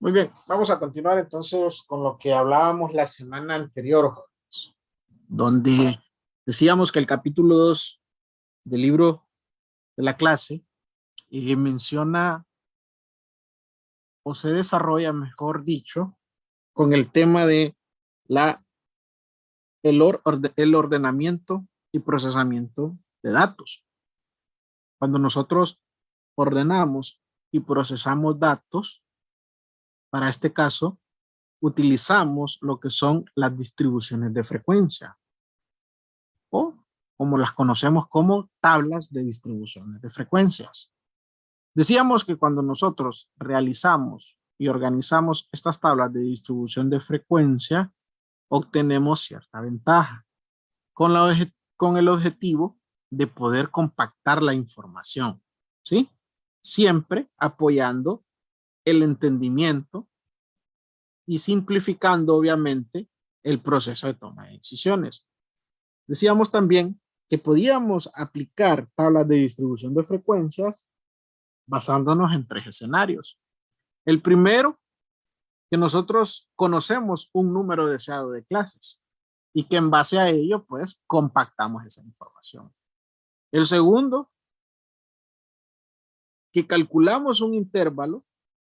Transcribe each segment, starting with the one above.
Muy bien, vamos a continuar entonces con lo que hablábamos la semana anterior, jóvenes, donde decíamos que el capítulo 2 del libro de la clase menciona o se desarrolla, mejor dicho, con el tema de el ordenamiento y procesamiento de datos. Cuando nosotros ordenamos y procesamos datos, para este caso, utilizamos lo que son las distribuciones de frecuencia o como las conocemos como tablas de distribuciones de frecuencias. Decíamos que cuando nosotros realizamos y organizamos estas tablas de distribución de frecuencia, obtenemos cierta ventaja con el objetivo de poder compactar la información, ¿sí? Siempre apoyando el entendimiento y simplificando, obviamente, el proceso de toma de decisiones. Decíamos también que podíamos aplicar tablas de distribución de frecuencias basándonos en 3 escenarios. El primero, que nosotros conocemos un número deseado de clases y que en base a ello, pues, compactamos esa información. El segundo, que calculamos un intervalo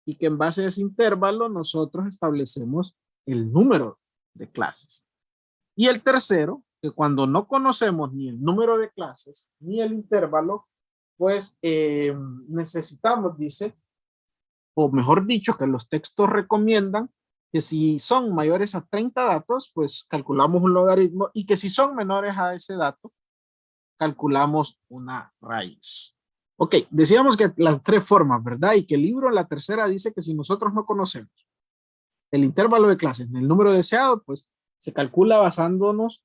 y que en base a ese intervalo nosotros establecemos el número de clases. Y el tercero, que cuando no conocemos ni el número de clases ni el intervalo, pues necesitamos, dice, o mejor dicho, que los textos recomiendan que si son mayores a 30 datos, pues calculamos un logaritmo y que si son menores a ese dato, calculamos una raíz. Ok, decíamos que las 3 formas, ¿verdad? Y que el libro en la tercera dice que si nosotros no conocemos el intervalo de clases ni el número deseado, pues se calcula basándonos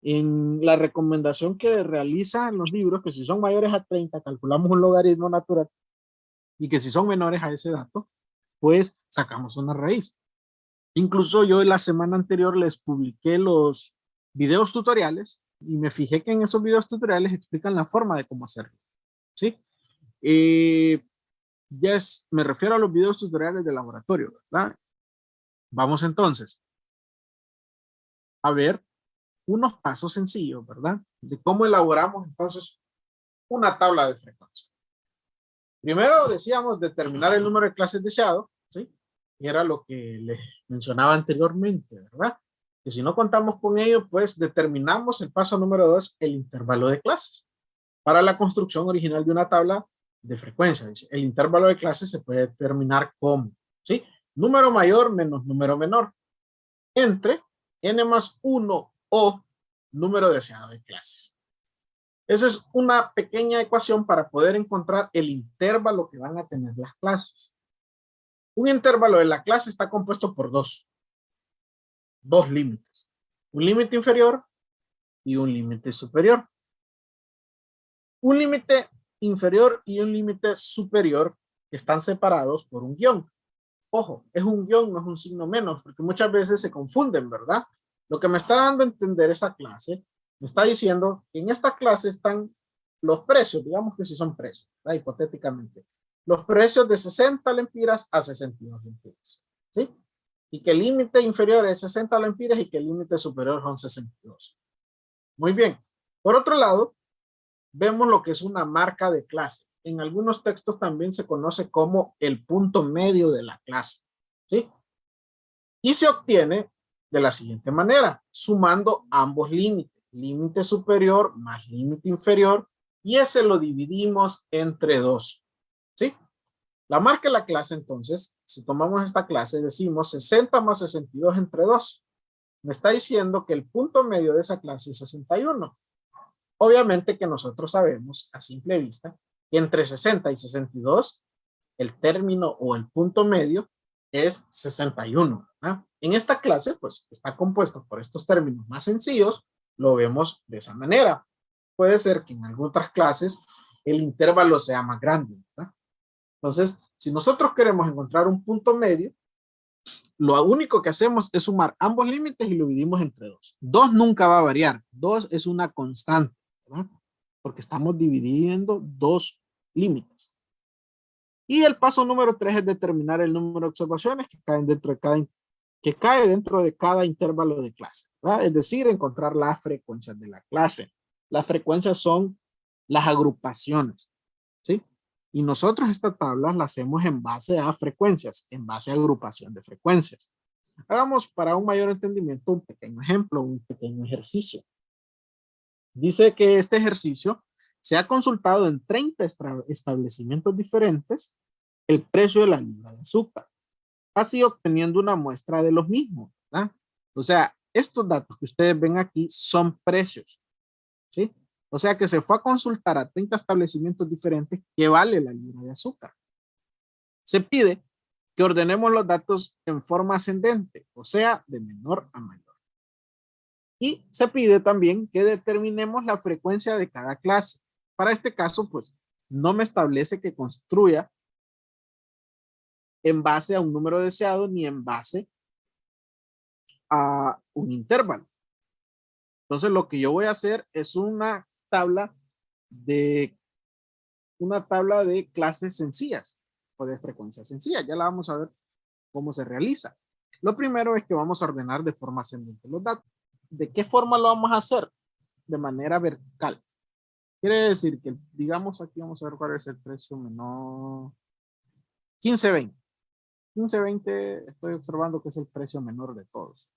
en la recomendación que realizan los libros, que si son mayores a 30, calculamos un logaritmo natural y que si son menores a ese dato, pues sacamos una raíz. Incluso yo la semana anterior les publiqué los videos tutoriales y me fijé que en esos videos tutoriales explican la forma de cómo hacerlo, ¿sí? Me refiero a los videos tutoriales de laboratorio, ¿verdad? Vamos entonces a ver unos pasos sencillos, ¿verdad? De cómo elaboramos entonces una tabla de frecuencia. Primero decíamos determinar el número de clases deseado, ¿sí? Y era lo que les mencionaba anteriormente, ¿verdad? Que si no contamos con ello, pues determinamos el paso número 2, el intervalo de clases. Para la construcción original de una tabla de frecuencia, dice, el intervalo de clases se puede determinar como, ¿sí? Número mayor menos número menor, entre n más 1 o número deseado de clases. Esa es una pequeña ecuación para poder encontrar el intervalo que van a tener las clases. Un intervalo de la clase está compuesto por dos límites. Un límite inferior y un límite superior. Un límite inferior y un límite superior están separados por un guión. Ojo, es un guión, no es un signo menos, porque muchas veces se confunden, ¿verdad? Lo que me está dando a entender esa clase, me está diciendo que en esta clase están los precios, digamos que si son precios, ¿verdad? Hipotéticamente. Los precios de 60 lempiras a 62 lempiras, ¿sí? Y que el límite inferior es 60 lempiras y que el límite superior son 62. Muy bien. Por otro lado, vemos lo que es una marca de clase. En algunos textos también se conoce como el punto medio de la clase, ¿sí? Y se obtiene de la siguiente manera, sumando ambos límites, límite superior más límite inferior, y ese lo dividimos entre 2, ¿sí? La marca de la clase, entonces, si tomamos esta clase, decimos 60 más 62 entre 2. Me está diciendo que el punto medio de esa clase es 61. Obviamente que nosotros sabemos a simple vista que entre 60 y 62 el término o el punto medio es 61. ¿Ah? En esta clase pues está compuesto por estos términos más sencillos, lo vemos de esa manera. Puede ser que en algunas otras clases el intervalo sea más grande, ¿verdad? Entonces, si nosotros queremos encontrar un punto medio, lo único que hacemos es sumar ambos límites y lo dividimos entre 2. 2 nunca va a variar, 2 es una constante, ¿verdad? Porque estamos dividiendo 2 límites. Y el paso número 3 es determinar el número de observaciones que caen dentro de cada intervalo de clase, ¿verdad? Es decir, encontrar las frecuencias de la clase. Las frecuencias son las agrupaciones, ¿sí? Y nosotros esta tabla la hacemos en base a frecuencias, en base a agrupación de frecuencias. Hagamos para un mayor entendimiento un pequeño ejemplo, un pequeño ejercicio. Dice que este ejercicio se ha consultado en 30 establecimientos diferentes el precio de la libra de azúcar, así obteniendo una muestra de los mismos, ¿verdad? O sea, estos datos que ustedes ven aquí son precios, ¿sí? O sea que se fue a consultar a 30 establecimientos diferentes que vale la libra de azúcar. Se pide que ordenemos los datos en forma ascendente, o sea, de menor a mayor. Y se pide también que determinemos la frecuencia de cada clase. Para este caso, pues, no me establece que construya en base a un número deseado ni en base a un intervalo. Entonces, lo que yo voy a hacer es una tabla de clases sencillas o de frecuencias sencillas. Ya la vamos a ver cómo se realiza. Lo primero es que vamos a ordenar de forma ascendente los datos. ¿De qué forma lo vamos a hacer? De manera vertical. Quiere decir que, digamos, aquí vamos a ver cuál es el precio menor. 15.20. 15.20 estoy observando que es el precio menor de todos.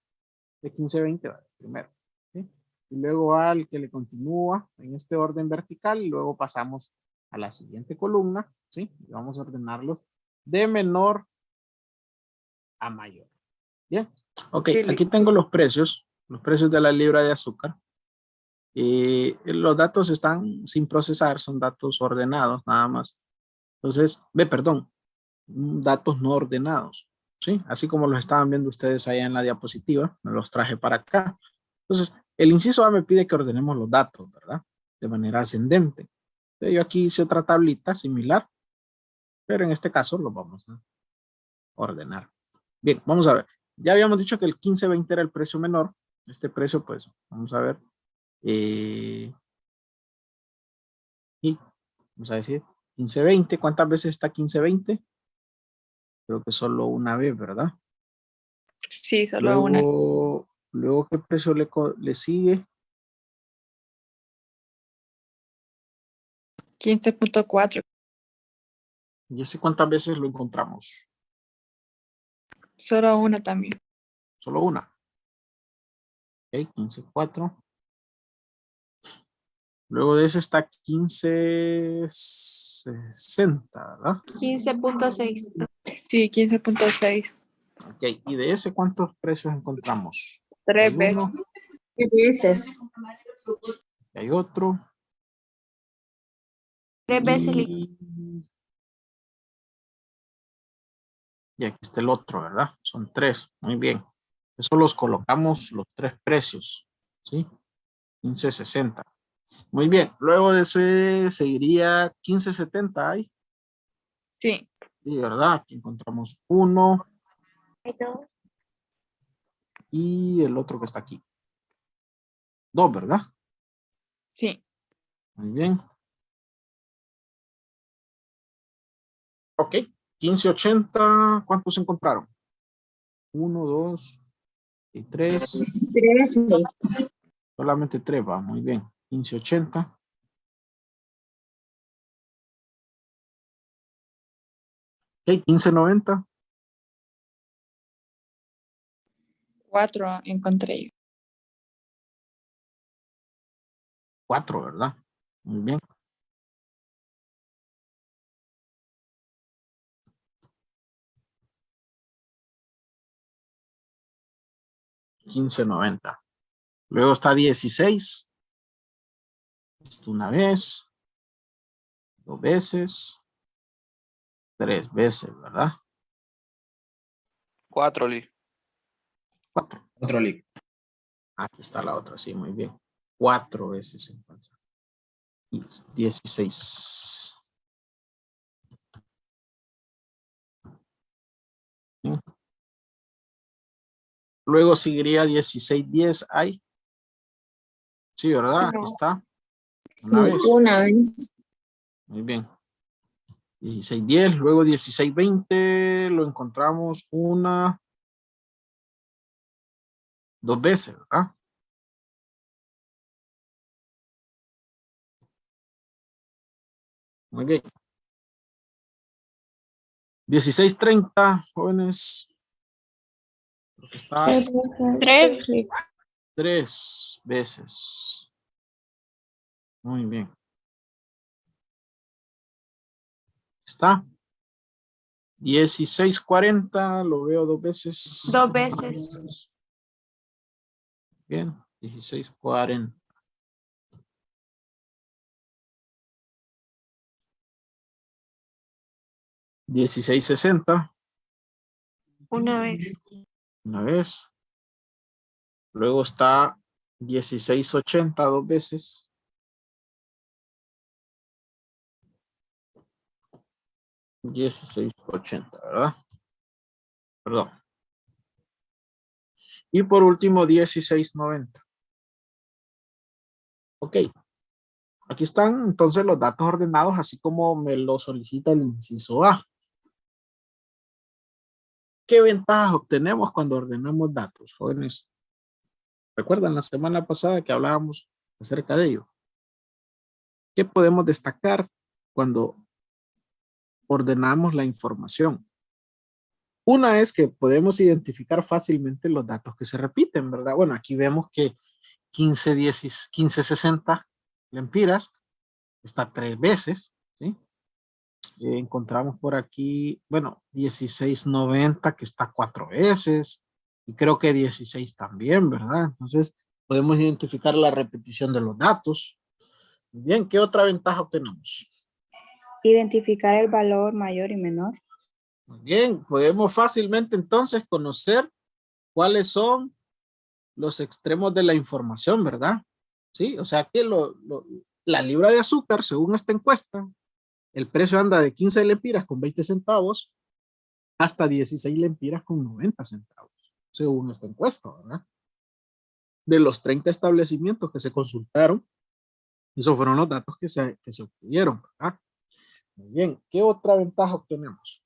De 15.20 va primero, ¿sí? Y luego al que le continúa en este orden vertical y luego pasamos a la siguiente columna, ¿sí? Y vamos a ordenarlos de menor a mayor. Bien. Ok, aquí tengo los precios de la libra de azúcar. Y los datos están sin procesar, son datos ordenados nada más. Entonces, datos no ordenados, ¿sí? Así como los estaban viendo ustedes allá en la diapositiva, me los traje para acá. Entonces, el inciso A me pide que ordenemos los datos, ¿verdad? De manera ascendente. Yo aquí hice otra tablita similar, pero en este caso lo vamos a ordenar. Bien, vamos a ver. Ya habíamos dicho que el 15.20 era el precio menor. Este precio, pues, vamos a ver. Y vamos a decir 15.20. ¿Cuántas veces está 15.20? Creo que solo una vez, ¿verdad? Sí, solo una. Luego, ¿qué precio le sigue? 15.4. ¿Y ese cuántas veces lo encontramos? Solo una también. Solo una. Ok, 15.4. Luego de ese está 15.60, ¿verdad? 15.6. Sí, 15.6. Ok, ¿y de ese cuántos precios encontramos? 3 Hay veces. uno, veces. hay otro. 3 veces. Y aquí está el otro, ¿verdad? Son 3. Muy bien. Eso los colocamos los 3 precios. ¿Sí? 15.60. Muy bien. Luego de ese seguiría 15.70. ¿Hay? Sí. Sí, ¿verdad? Aquí encontramos uno. Y el otro que está aquí. 2, ¿verdad? Sí. Muy bien. Ok. 15.80. ¿Cuántos encontraron? 1, 2 y 3. 13. Solamente 3 va. Muy bien. 15.80. Ok. 15.90. 4 encontré yo. 4, ¿verdad? Muy bien. 15.90. Luego está 16. Esto una vez. 2 veces. 3 veces, ¿verdad? 4, Lee. 4. Otro link. Aquí está la otra, sí, muy bien. 4 veces se encuentra. 16. Bien. Luego seguiría 16.10. ¿Hay? Sí, ¿verdad? Aquí No. está. Sí, Una vez. una vez. Muy bien. 16.10, luego 16.20, lo encontramos dos veces, ¿verdad? Muy bien. 16.30, jóvenes. Creo que está 3. 3 veces. Muy bien. Está. 16.40, lo veo 2 veces. 2 veces. Bien, 16.40. 16.60. 1 vez. Una vez. Luego está 16.80, 2 veces. 16.80, ¿verdad? Perdón. Y por último, 16.90. Ok. Aquí están entonces los datos ordenados, así como me lo solicita el inciso A. ¿Qué ventajas obtenemos cuando ordenamos datos, jóvenes? ¿Recuerdan la semana pasada que hablábamos acerca de ello? ¿Qué podemos destacar cuando ordenamos la información? Una es que podemos identificar fácilmente los datos que se repiten, ¿verdad? Bueno, aquí vemos que 1560 lempiras está 3 veces, ¿sí? Encontramos por aquí, bueno, 1690 que está 4 veces, y creo que 16 también, ¿verdad? Entonces, podemos identificar la repetición de los datos. Bien, ¿qué otra ventaja obtenemos? Identificar el valor mayor y menor. Muy bien, podemos fácilmente entonces conocer cuáles son los extremos de la información, ¿verdad? Sí, o sea que la libra de azúcar, según esta encuesta, el precio anda de 15 lempiras con 20 centavos hasta 16 lempiras con 90 centavos, según esta encuesta, ¿verdad? De los 30 establecimientos que se consultaron, esos fueron los datos que se obtuvieron, ¿verdad? Muy bien, ¿qué otra ventaja obtenemos?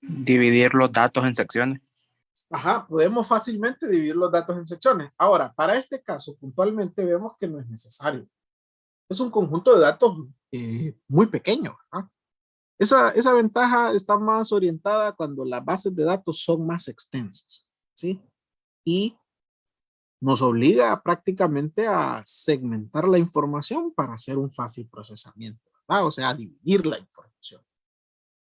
Dividir los datos en secciones. Ajá, podemos fácilmente dividir los datos en secciones. Ahora, para este caso, puntualmente vemos que no es necesario. Es un conjunto de datos muy pequeño, ¿verdad? Esa ventaja está más orientada cuando las bases de datos son más extensas, ¿sí? Y nos obliga prácticamente a segmentar la información para hacer un fácil procesamiento, ¿verdad? O sea, a dividir la información.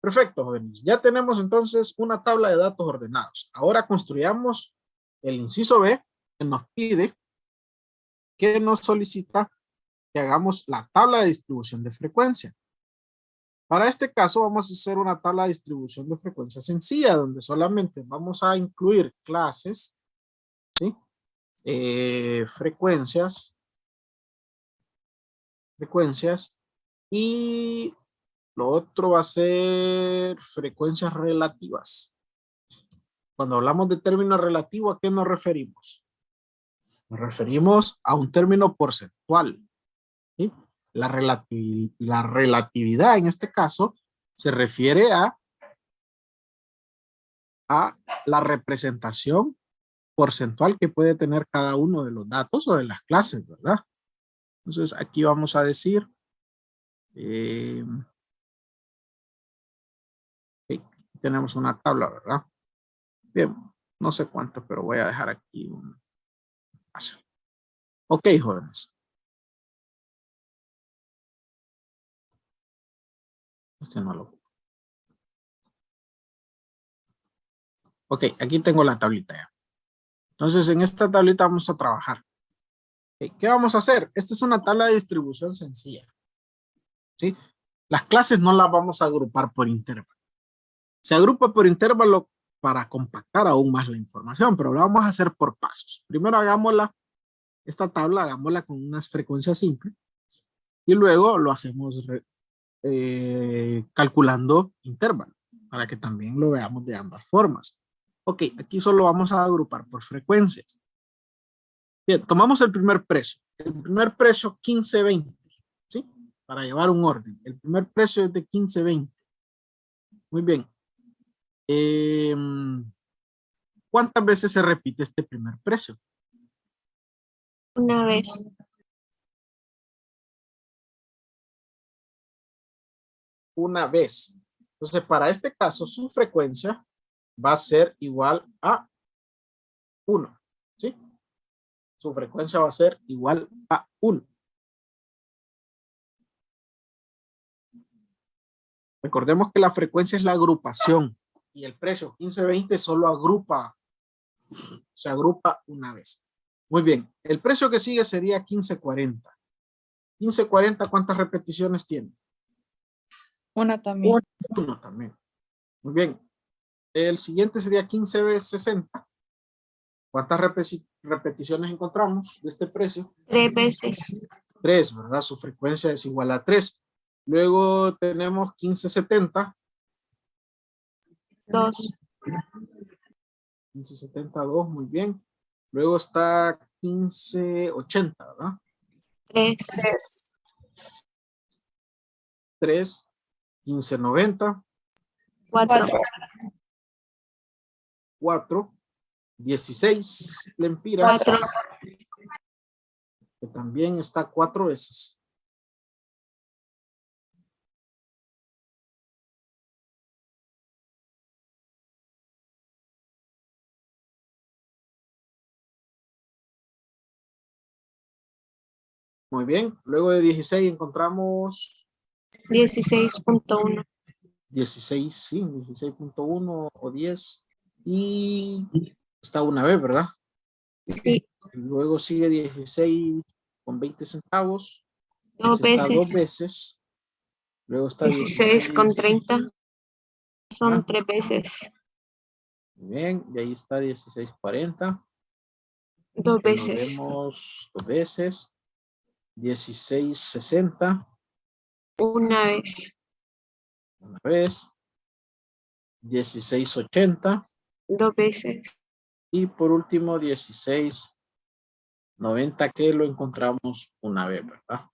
Perfecto, jóvenes. Ya tenemos entonces una tabla de datos ordenados. Ahora construyamos el inciso B que nos pide, que nos solicita que hagamos la tabla de distribución de frecuencia. Para este caso vamos a hacer una tabla de distribución de frecuencia sencilla, donde solamente vamos a incluir clases, ¿sí? Frecuencias, y lo otro va a ser frecuencias relativas. Cuando hablamos de término relativo, ¿a qué nos referimos? Nos referimos a un término porcentual, ¿sí? La relatividad en este caso se refiere a la representación porcentual que puede tener cada uno de los datos o de las clases, ¿verdad? Entonces aquí vamos a decir, tenemos una tabla, ¿verdad? Bien, no sé cuánto, pero voy a dejar aquí un espacio. Ok, jóvenes. Este no lo... Ok, aquí tengo la tablita ya. Entonces en esta tablita vamos a trabajar. Okay, ¿qué vamos a hacer? Esta es una tabla de distribución sencilla, ¿sí? Las clases no las vamos a agrupar por intervalo. Se agrupa por intervalo para compactar aún más la información, pero lo vamos a hacer por pasos. Primero hagámosla, esta tabla hagámosla con unas frecuencias simples y luego lo hacemos calculando intervalo para que también lo veamos de ambas formas. Ok, aquí solo vamos a agrupar por frecuencias. Bien, tomamos el primer precio. El primer precio 15.20, ¿sí? para llevar un orden. El primer precio es de 15.20. Muy bien. ¿Cuántas veces se repite este primer precio? Una vez. Una vez. Entonces, para este caso, su frecuencia va a ser igual a 1. ¿Sí? Su frecuencia va a ser igual a 1. Recordemos que la frecuencia es la agrupación y el precio 15.20 solo agrupa, se agrupa una vez. Muy bien, el precio que sigue sería 15.40. 15.40, ¿cuántas repeticiones tiene? Una también. Uno también. Muy bien. El siguiente sería 15.60. ¿Cuántas repeticiones encontramos de este precio? 3 veces. 3, ¿verdad? Su frecuencia es igual a 3. Luego tenemos 15.70. 2. 15.72, muy bien. Luego está 15.80, ¿verdad? 3. 3, 15.90, 4. 4, 16 lempiras, 4. que también está 4 veces. Muy bien. Luego de 16 encontramos 16.1. 16, sí, 16.1 o 10. Y está una vez, ¿verdad? Sí. Luego sigue 16 con 20 centavos. 2 Ese está 2 veces. veces. Luego está 16 con 30. Son Ah. 3 veces. Muy bien, de ahí está 16.40. 2 Lo veces. vemos 2 veces. 16.60. Una vez. Una vez. 16.80. 2 veces. Y por último 16.90, que lo encontramos una vez, ¿verdad?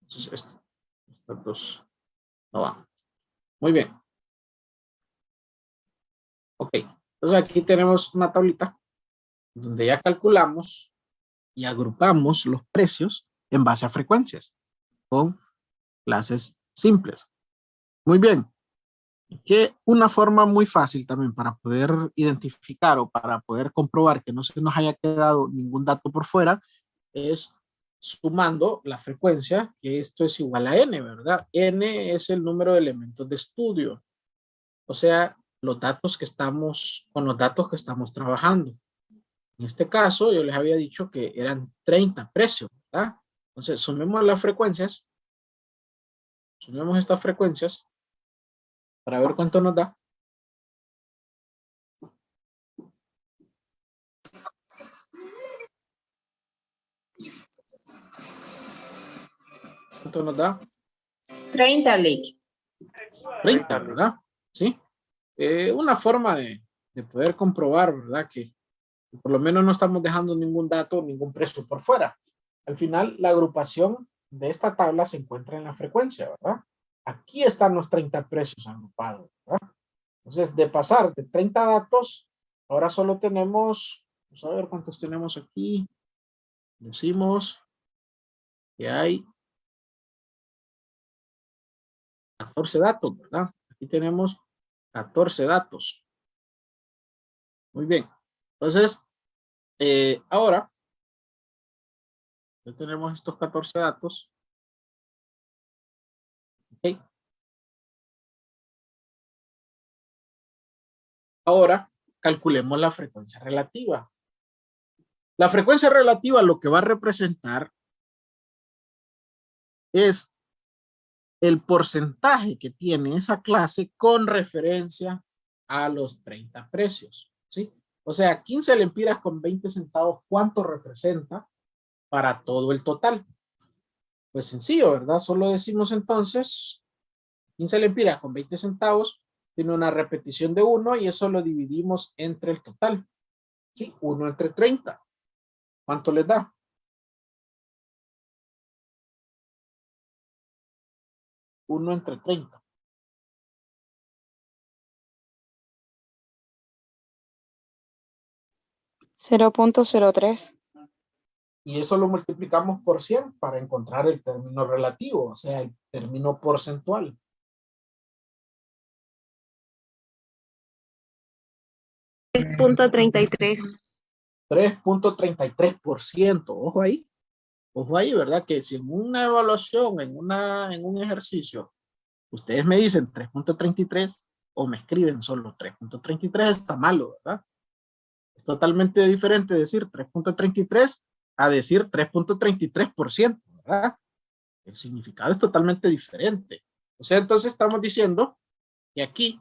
Entonces estos dos no van. Muy bien. Ok. Entonces aquí tenemos una tablita donde ya calculamos y agrupamos los precios en base a frecuencias con clases simples. Muy bien. Que una forma muy fácil también para poder identificar o para poder comprobar que no se nos haya quedado ningún dato por fuera es sumando la frecuencia, que esto es igual a n, ¿verdad? N es el número de elementos de estudio, o sea, los datos que estamos, con los datos que estamos trabajando. En este caso, yo les había dicho que eran 30 precios, ¿verdad? Entonces, sumemos las frecuencias, sumemos estas frecuencias para ver cuánto nos da. ¿Cuánto nos da? 30, Blake. 30, ¿verdad? ¿Sí? Una forma de poder comprobar, ¿verdad? Que por lo menos no estamos dejando ningún dato, ningún precio por fuera. Al final, la agrupación de esta tabla se encuentra en la frecuencia, ¿verdad? Aquí están los 30 precios agrupados, ¿verdad? Entonces, de pasar de 30 datos, ahora solo tenemos, vamos a ver cuántos tenemos aquí. Decimos que hay 14 datos, ¿verdad? Aquí tenemos 14 datos. Muy bien. Entonces, ahora, ya tenemos estos 14 datos. Ok. Ahora, calculemos la frecuencia relativa. La frecuencia relativa lo que va a representar es el porcentaje que tiene esa clase con referencia a los 30 precios, ¿sí? O sea, 15 lempiras con 20 centavos, ¿cuánto representa para todo el total? Pues sencillo, ¿verdad? Solo decimos entonces 15 lempiras con 20 centavos tiene una repetición de 1 y eso lo dividimos entre el total, ¿sí? 1 entre 30. ¿Cuánto les da? 1 entre 30. $0.03. Y eso lo multiplicamos por 100 para encontrar el término relativo, o sea, el término porcentual. Punto 33. 3.33%. Ojo ahí, ¿verdad? Que si en una evaluación, en un ejercicio, ustedes me dicen 3.33 o me escriben solo 3.33, está malo, ¿verdad? Es totalmente diferente decir 3.33 a decir 3.33%, ¿verdad? El significado es totalmente diferente. O sea, entonces estamos diciendo que aquí,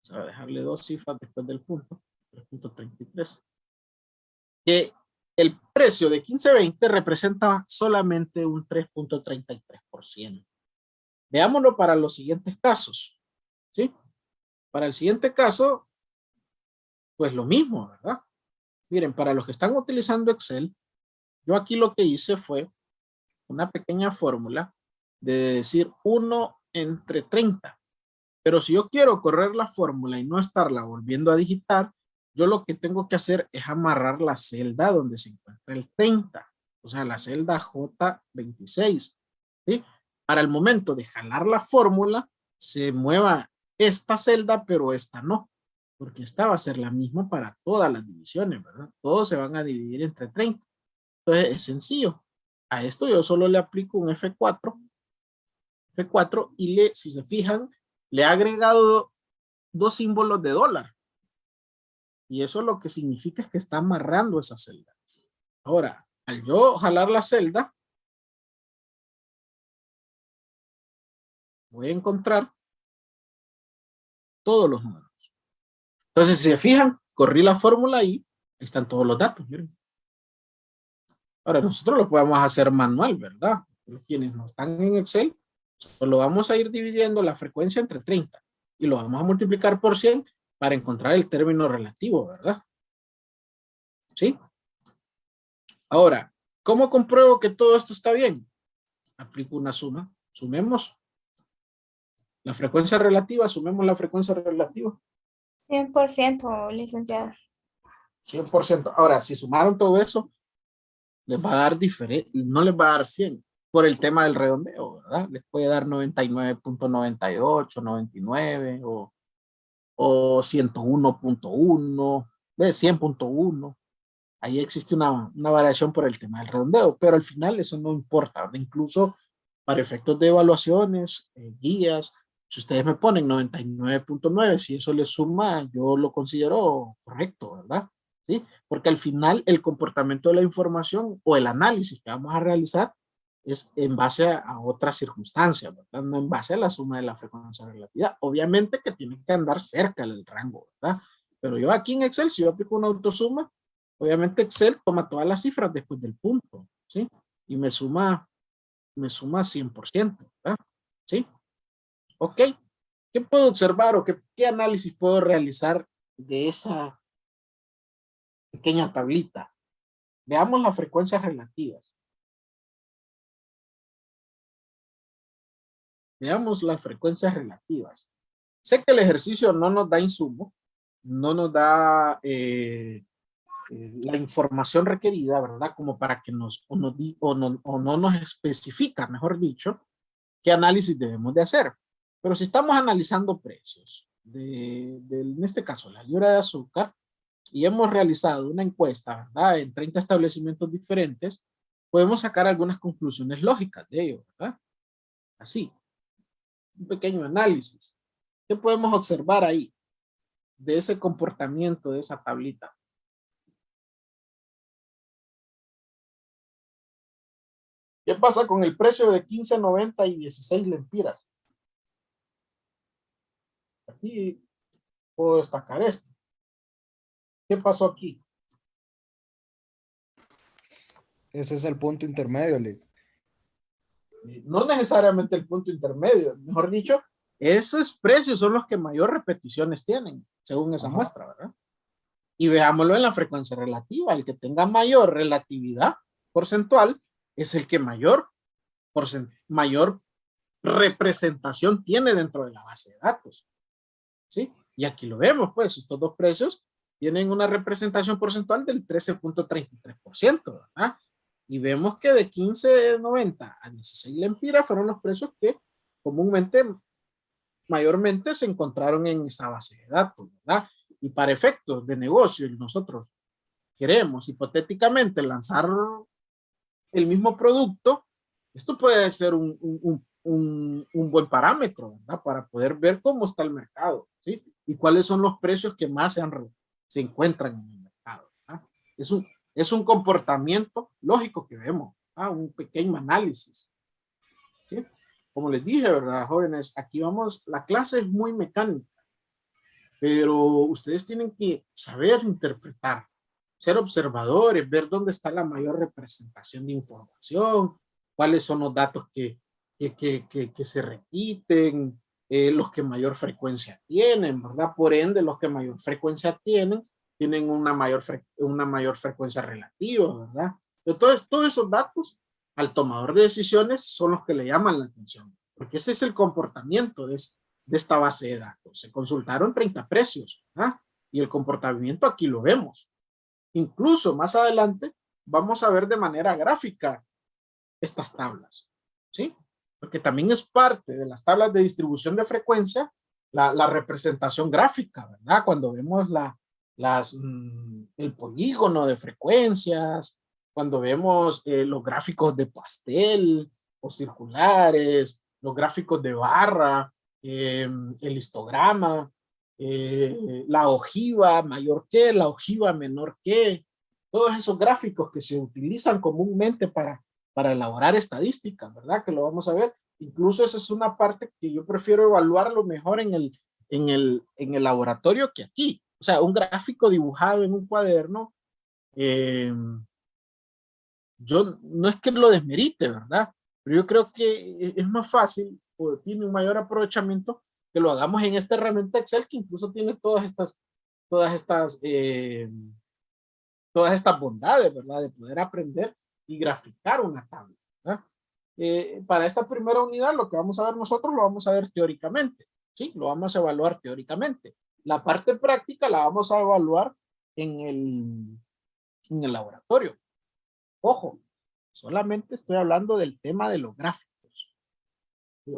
vamos a dejarle 2 cifras después del punto, 3.33, que el precio de 15.20 representa solamente un 3.33%. Veámoslo para los siguientes casos, ¿sí? Para el siguiente caso, pues lo mismo, ¿verdad? Miren, para los que están utilizando Excel, yo aquí lo que hice fue una pequeña fórmula de decir 1 entre 30. Pero si yo quiero correr la fórmula y no estarla volviendo a digitar, yo lo que tengo que hacer es amarrar la celda donde se encuentra el 30, o sea, la celda J26, ¿sí? Para el momento de jalar la fórmula, se mueva esta celda, pero esta no, porque esta va a ser la misma para todas las divisiones, ¿verdad? Todos se van a dividir entre 30. Entonces es sencillo. A esto yo solo le aplico un F4 y si se fijan, le he agregado 2 símbolos de dólar. Y eso lo que significa es que está amarrando esa celda. Ahora, al yo jalar la celda, voy a encontrar todos los números. Entonces, si se fijan, corrí la fórmula y ahí están todos los datos. Miren. Ahora, nosotros lo podemos hacer manual, ¿verdad? Quienes no están en Excel, solo vamos a ir dividiendo la frecuencia entre 30 y lo vamos a multiplicar por 100 para encontrar el término relativo, ¿verdad? ¿Sí? Ahora, ¿cómo compruebo que todo esto está bien? Aplico una suma. Sumemos la frecuencia relativa, sumemos la frecuencia relativa. 100%, licenciado. 100%. Ahora, si sumaron todo eso, les va a dar diferente, no les va a dar 100 por el tema del redondeo, ¿verdad? Les puede dar 99.98, 99 o 101.1, 100.1. Ahí existe una variación por el tema del redondeo, pero al final eso no importa, ¿verdad? Incluso para efectos de evaluaciones, guías, si ustedes me ponen 99.9, si eso les suma, yo lo considero correcto, ¿verdad? ¿Sí? Porque al final el comportamiento de la información o el análisis que vamos a realizar es en base a otras circunstancias, ¿verdad? No en base a la suma de la frecuencia de relatividad. Obviamente que tiene que andar cerca del rango, ¿verdad? Pero yo aquí en Excel, si yo aplico una autosuma, obviamente Excel toma todas las cifras después del punto, ¿sí? Y me suma 100%, ¿verdad? ¿Sí? Ok. ¿Qué puedo observar o qué análisis puedo realizar de esa pequeña tablita? Veamos las frecuencias relativas. Veamos las frecuencias relativas. Sé que el ejercicio no nos da insumo, no nos da la información requerida, ¿verdad? Como para que no nos especifica, mejor dicho, qué análisis debemos de hacer. Pero si estamos analizando precios, en este caso, la libra de azúcar, y hemos realizado una encuesta, ¿verdad? En 30 establecimientos diferentes, podemos sacar algunas conclusiones lógicas de ello, ¿verdad? Así, un pequeño análisis. ¿Qué podemos observar ahí de ese comportamiento de esa tablita? ¿Qué pasa con el precio de 15.90 y 16 lempiras? Aquí puedo destacar esto. ¿Qué pasó aquí? Ese es el punto intermedio, Lee. No necesariamente el punto intermedio, mejor dicho, esos precios son los que mayor repeticiones tienen, según esa muestra, ¿verdad? Y veámoslo en la frecuencia relativa. El que tenga mayor relatividad porcentual es el que mayor mayor representación tiene dentro de la base de datos. ¿Sí? Y aquí lo vemos, pues, estos dos precios tienen una representación porcentual del 13.33%, ¿verdad? Y vemos que de 15.90 a 16 lempiras fueron los precios que comúnmente, mayormente se encontraron en esa base de datos, ¿verdad? Y para efectos de negocio, nosotros queremos hipotéticamente lanzar el mismo producto, esto puede ser un buen parámetro, ¿verdad? Para poder ver cómo está el mercado, ¿sí? Y cuáles son los precios que más se encuentran en el mercado, ¿verdad? Es un comportamiento lógico que vemos, ¿verdad? Un pequeño análisis, ¿sí? Como les dije, ¿verdad, jóvenes? Aquí vamos, la clase es muy mecánica, pero ustedes tienen que saber interpretar, ser observadores, ver dónde está la mayor representación de información, cuáles son los datos que se repiten, los que mayor frecuencia tienen, ¿verdad? Por ende, los que mayor frecuencia tienen una mayor frecuencia relativa, ¿verdad? Entonces, todos esos datos al tomador de decisiones son los que le llaman la atención, porque ese es el comportamiento de esta base de datos. Se consultaron 30 precios, ¿verdad? Y el comportamiento aquí lo vemos. Incluso más adelante vamos a ver de manera gráfica estas tablas, ¿sí? Porque también es parte de las tablas de distribución de frecuencia la representación gráfica, ¿verdad? Cuando vemos el polígono de frecuencias, cuando vemos los gráficos de pastel o circulares, los gráficos de barra, el histograma, la ojiva mayor que, la ojiva menor que, todos esos gráficos que se utilizan comúnmente para elaborar estadísticas, ¿verdad? Que lo vamos a ver. Incluso esa es una parte que yo prefiero evaluarlo mejor en el laboratorio que aquí. O sea, un gráfico dibujado en un cuaderno, yo no es que lo desmerite, ¿verdad? Pero yo creo que es más fácil o tiene un mayor aprovechamiento que lo hagamos en esta herramienta Excel que incluso tiene todas estas bondades, ¿verdad? De poder aprender y graficar una tabla, ¿verdad? Para esta primera unidad lo que vamos a ver nosotros lo vamos a ver teóricamente, ¿sí? Lo vamos a evaluar teóricamente. La parte práctica la vamos a evaluar en el laboratorio. Ojo, solamente estoy hablando del tema de los gráficos, ¿sí?